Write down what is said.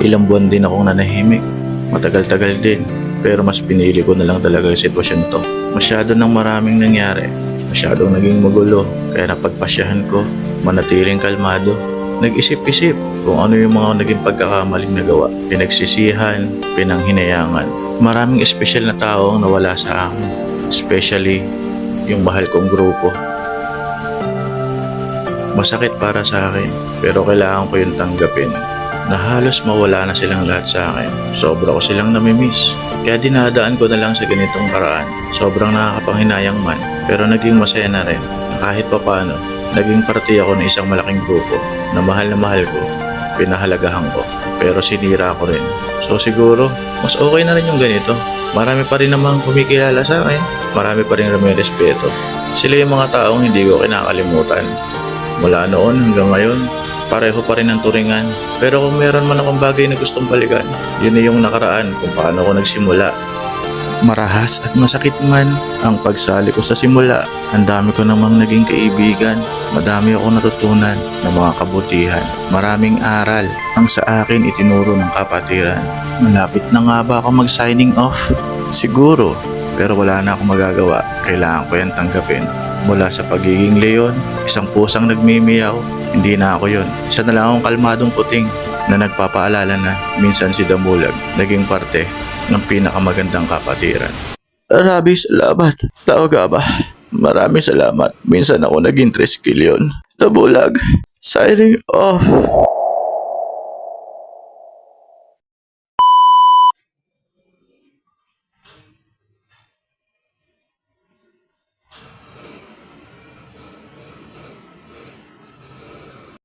Ilang buwan din akong nanahimik. Matagal-tagal din. Pero mas pinili ko na lang talaga yung sitwasyon to. Masyado nang maraming nangyari. Masyadong naging magulo. Kaya napagpasyahan ko manatiling kalmado. Nag-isip-isip kung ano yung mga naging pagkakamaling nagawa. Pinagsisihan, pinanghinayangan. Maraming espesyal na tao ang nawala sa akin. Especially yung mahal kong grupo. Masakit para sa akin, pero kailangan ko yung tanggapin na halos mawala na silang lahat sa akin. Sobra ko silang namimiss. Kaya dinadaan ko na lang sa ganitong paraan. Sobrang nakakapanghinayang man, pero naging masaya na rin. Kahit papano, naging parte ako ng isang malaking grupo na mahal ko, pinahalagahan ko, pero sinira ko rin. So siguro, mas okay na rin yung ganito. Marami pa rin namang kumikilala sa akin. Marami pa rin may respeto. Sila yung mga taong hindi ko kinakalimutan. Mula noon hanggang ngayon, pareho pa rin ang turingan. Pero kung meron man akong bagay na gustong balikan, yun na yung nakaraan kung paano ako nagsimula. Marahas at masakit man ang pagsali ko sa simula. Ang dami ko namang naging kaibigan. Madami ako natutunan ng mga kabutihan. Maraming aral ang sa akin itinuro ng kapatiran. Malapit na nga ba ako mag-signing off? Siguro, pero wala na akong magagawa. Kailangan ko yan tanggapin. Mula sa pagiging leon, isang pusang nagmimiyaw, hindi na ako yun. Isa na lang akong kalmadong puting na nagpapaalala na minsan si Damulag naging parte ng pinakamagandang kapatiran. Maraming salamat, Taoga ba? Maraming salamat. Minsan ako naging triskilyon. Damulag, signing off.